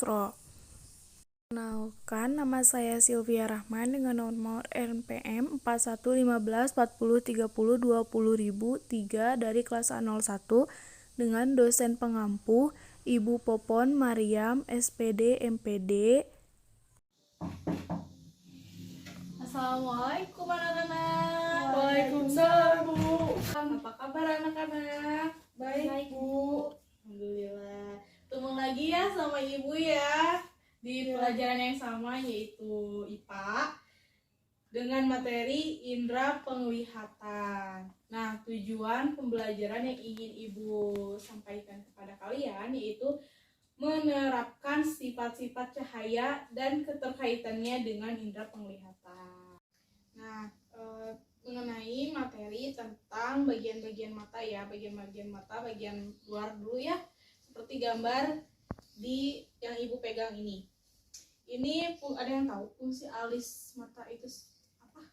Mikro. Kenalkan, nama saya Sylvia Rahman dengan nomor NPM 4115403020.003 dari kelas A01 dengan dosen pengampu Ibu Popon Mariam, SPD MPD. Assalamualaikum anak-anak. Waalaikumsalam, Bu. Apa kabar anak-anak? Baik, Bu. Alhamdulillah. Ketemu lagi ya sama Ibu ya di pelajaran yang sama, yaitu IPA dengan materi indera penglihatan. Nah, tujuan pembelajaran yang ingin Ibu sampaikan kepada kalian yaitu menerapkan sifat-sifat cahaya dan keterkaitannya dengan indera penglihatan. Nah, mengenai materi tentang bagian-bagian mata ya, bagian luar dulu ya, seperti gambar di yang Ibu pegang ini. Ini ada yang tahu fungsi alis mata itu apa?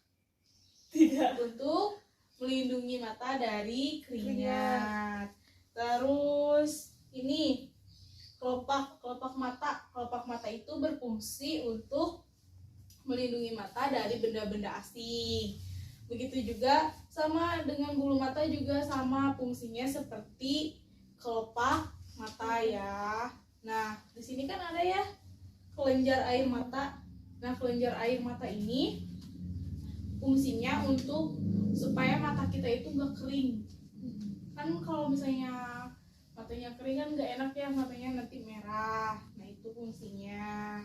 Tidak. Untuk melindungi mata dari keringat. Terus ini kelopak mata itu berfungsi untuk melindungi mata dari benda-benda asing. Begitu juga sama dengan bulu mata, juga sama fungsinya seperti kelopak mata ya. Nah, di sini kan ada ya kelenjar air mata. Nah, kelenjar air mata ini fungsinya untuk supaya mata kita itu nggak kering. Kan kalau misalnya matanya kering kan nggak enak ya, matanya nanti merah. Nah, itu fungsinya.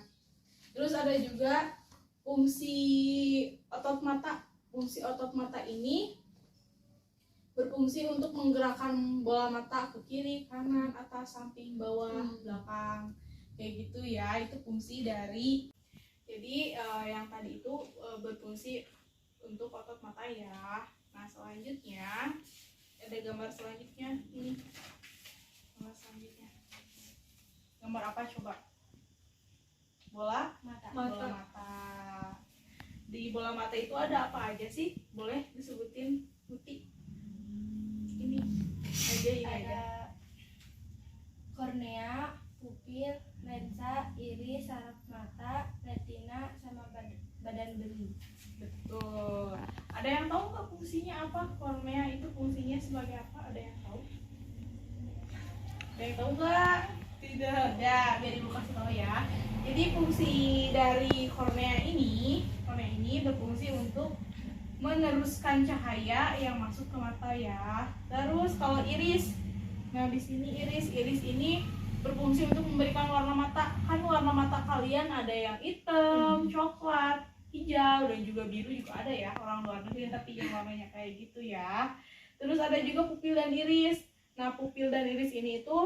Terus ada juga fungsi otot mata. Fungsi otot mata ini berfungsi untuk menggerakkan bola mata ke kiri, kanan, atas, samping, bawah, belakang, kayak gitu ya. Itu fungsi dari, jadi yang tadi itu berfungsi untuk otot mata ya. Nah, selanjutnya ada gambar selanjutnya ini. Gambar selanjutnya, gambar apa coba? Bola mata. Bola mata. Di bola mata itu ada apa aja sih? Boleh disebutin, Muti? Ini aja, ini aja. Kornea, pupil, lensa, iris, saraf mata, retina, sama badan beli. Betul. Ada yang tahu nggak fungsinya apa? Kornea itu fungsinya sebagai apa? Ada yang tahu? Ada yang tahu nggak? Tidak. Ya, biar Ibu kasih tahu ya. Jadi fungsi dari kornea ini berfungsi untuk meneruskan cahaya yang masuk ke mata ya. Terus kalau iris, nah di sini iris ini berfungsi untuk memberikan warna mata. Kan warna mata kalian ada yang hitam, coklat, hijau, dan juga biru juga ada ya, orang luar negeri tapi yang warnanya kayak gitu ya. Terus ada juga pupil dan iris. Nah, pupil dan iris ini itu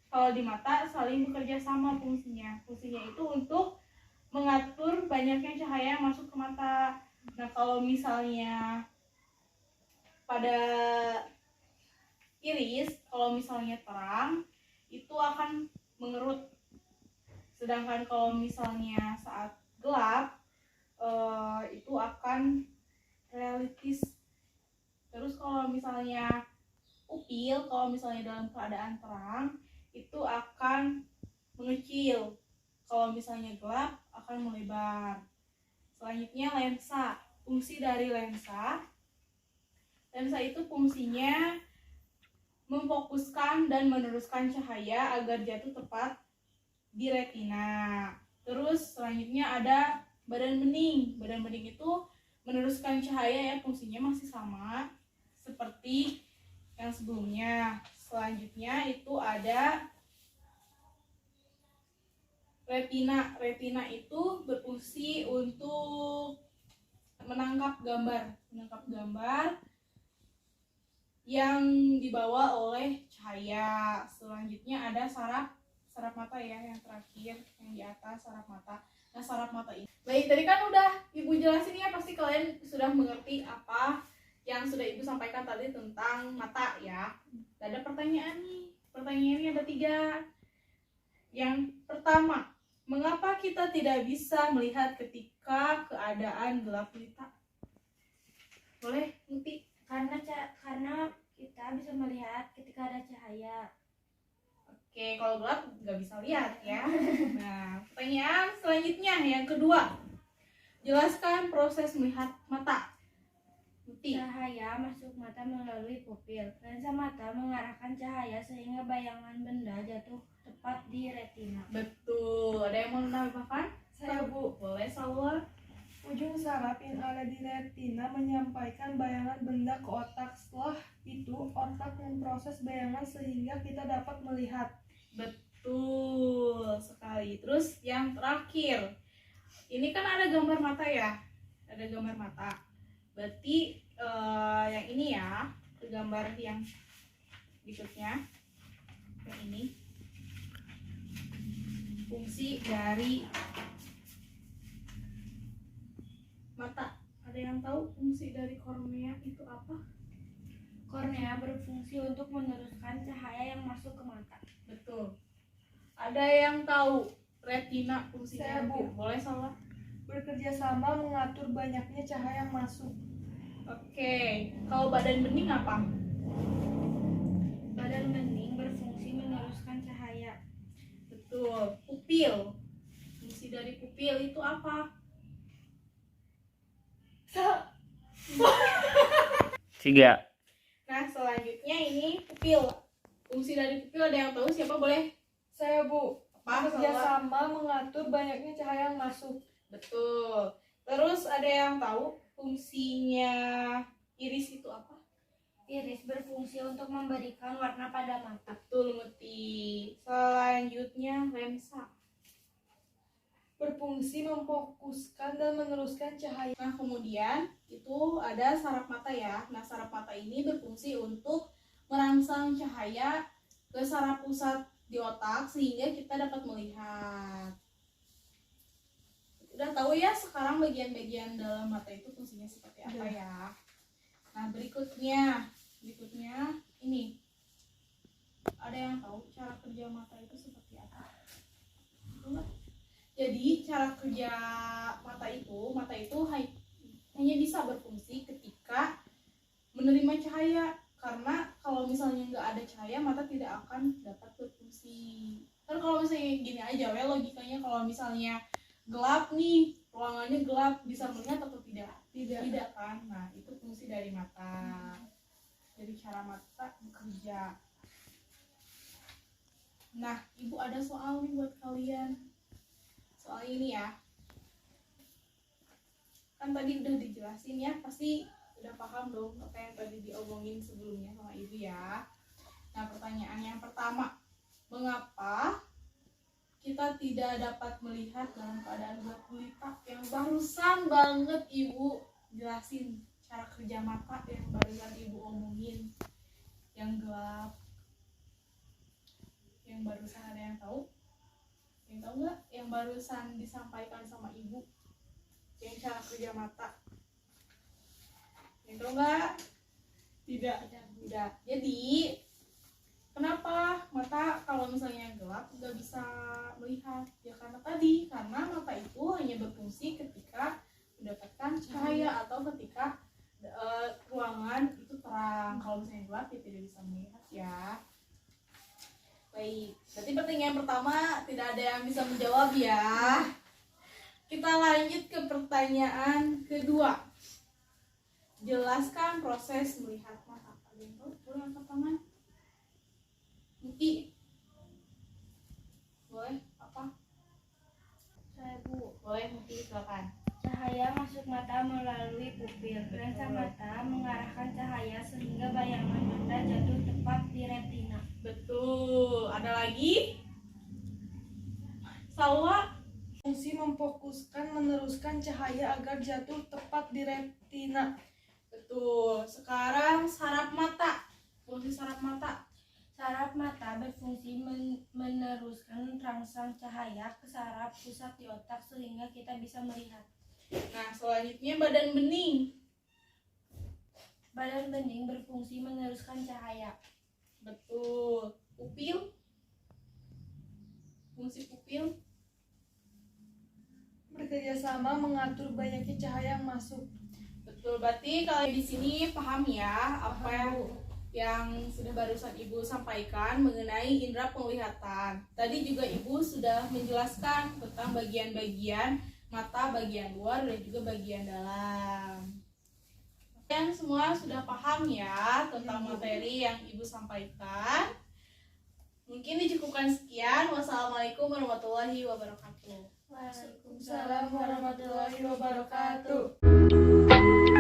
kalau di mata saling bekerja sama fungsinya. Fungsinya itu untuk mengatur banyaknya cahaya yang masuk ke mata. Nah, kalau misalnya pada iris, kalau misalnya terang, itu akan mengerut. Sedangkan kalau misalnya saat gelap, itu akan realistis. Terus kalau misalnya pupil, kalau misalnya dalam keadaan terang, itu akan mengecil. Kalau misalnya gelap, akan melebar. Selanjutnya lensa. Fungsi dari lensa itu fungsinya memfokuskan dan meneruskan cahaya agar jatuh tepat di retina. Terus selanjutnya ada badan bening. Badan bening itu meneruskan cahaya ya, fungsinya masih sama seperti yang sebelumnya. Selanjutnya itu ada retina. Retina itu berfungsi untuk menangkap gambar yang dibawa oleh cahaya. Selanjutnya ada saraf mata ya, yang terakhir yang di atas, saraf mata. Nah, saraf mata ini, baik, tadi kan udah Ibu jelasin ya, pasti kalian sudah mengerti apa yang sudah Ibu sampaikan tadi tentang mata ya. Ada pertanyaan nih. Pertanyaannya ada 3. Yang pertama, mengapa kita tidak bisa melihat ketika keadaan gelap gulita? Boleh, Muti? Karena kita bisa melihat ketika ada cahaya. Oke, kalau gelap nggak bisa lihat ya. Nah, pertanyaan selanjutnya yang kedua. Jelaskan proses melihat mata. Putih. Cahaya masuk mata melalui pupil. Lensa mata mengarahkan cahaya sehingga bayangan benda jatuh tepat di retina. Betul. Ada yang mau menambahkan? Saya, Bu. Boleh, Salwa. Ujung saraf yang ada di retina menyampaikan bayangan benda ke otak. Setelah itu, otak memproses bayangan sehingga kita dapat melihat. Betul sekali. Terus yang terakhir. Ini kan ada gambar mata ya. Ada gambar mata. Berarti yang ini ya, gambar yang berikutnya. Yang ini. Fungsi dari mata. Ada yang tahu fungsi dari kornea itu apa? Kornea berfungsi untuk meneruskan cahaya yang masuk ke mata. Betul. Ada yang tahu retina fungsinya? Saya, Bu. Boleh, salah. Bekerja sama mengatur banyaknya cahaya yang masuk. Oke. Kalau badan bening apa? Badan bening berfungsi meneruskan cahaya. Betul. Pupil. Fungsi dari pupil itu apa? Tiga. Nah, selanjutnya ini pupil. Fungsi dari pupil ada yang tahu? Siapa boleh? Saya, Bu. Apa? Bekerja Salah. sama mengatur banyaknya cahaya yang masuk. Betul. Terus ada yang tahu fungsinya iris itu apa? Iris berfungsi untuk memberikan warna pada mata. Betul, Muti. Selanjutnya lensa. Berfungsi memfokuskan dan meneruskan cahaya. Nah, kemudian itu ada saraf mata ya. Nah, saraf mata ini berfungsi untuk merangsang cahaya ke saraf pusat di otak sehingga kita dapat melihat. Udah tahu ya sekarang bagian-bagian dalam mata itu fungsinya seperti apa ya. Nah, berikutnya ini. Ada yang tahu cara kerja mata itu seperti apa? Tahu nggak? Jadi cara kerja mata itu hanya bisa berfungsi ketika menerima cahaya, karena kalau misalnya nggak ada cahaya mata tidak akan dapat berfungsi. Kan kalau misalnya gini aja ya logikanya, kalau misalnya gelap nih, ruangannya gelap, bisa melihat atau tidak? Tidak kan? Nah, itu fungsi dari mata. Jadi cara mata bekerja. Nah, Ibu ada soal nih buat kalian. Soal ini ya. Kan tadi udah dijelasin ya, pasti udah paham dong apa yang tadi diomongin sebelumnya sama Ibu ya. Nah, pertanyaan yang pertama, mengapa kita tidak dapat melihat dalam keadaan gelap gulita? Yang barusan banget Ibu jelasin cara kerja mata, yang barusan Ibu omongin yang gelap. Yang barusan ada yang tahu? Yang tahu nggak? Yang barusan disampaikan sama Ibu, yang cara kerja mata. Yang tahu nggak? Tidak. Jadi kenapa mata kalau misalnya gelap nggak bisa melihat? Ya karena mata itu hanya berfungsi ketika mendapatkan cahaya atau ketika ruangan itu terang. Kalau misalnya gelap ya tidak bisa melihat ya. Baik, berarti pertanyaan pertama tidak ada yang bisa menjawab ya. Kita lanjut ke pertanyaan kedua. Jelaskan proses melihat mata. Ada yang tahu? Boleh angkat tangan. Muti. Boleh? Apa? Saya, Bu. Boleh, Muti, silakan. Cahaya masuk mata melalui pupil. Lensa mata mengarahkan cahaya sehingga bayangan benda jatuh tepat di retina. Betul. Ada lagi? Salwa. Fungsi memfokuskan meneruskan cahaya agar jatuh tepat di retina. Betul. Sekarang saraf mata. Fungsi saraf mata. Saraf mata berfungsi meneruskan rangsang cahaya ke saraf pusat di otak sehingga kita bisa melihat. Nah, selanjutnya badan bening. Badan bening berfungsi meneruskan cahaya. Betul. Pupil. Fungsi pupil. Bekerja sama mengatur banyaknya cahaya yang masuk. Betul. Berarti kalau di sini paham ya apa yang sudah barusan Ibu sampaikan mengenai indera penglihatan. Tadi juga Ibu sudah menjelaskan tentang bagian-bagian mata, bagian luar dan juga bagian dalam. Kalian semua sudah paham ya tentang materi yang Ibu sampaikan? Mungkin dicukupkan sekian. Wassalamualaikum warahmatullahi wabarakatuh. Waalaikumsalam warahmatullahi wabarakatuh.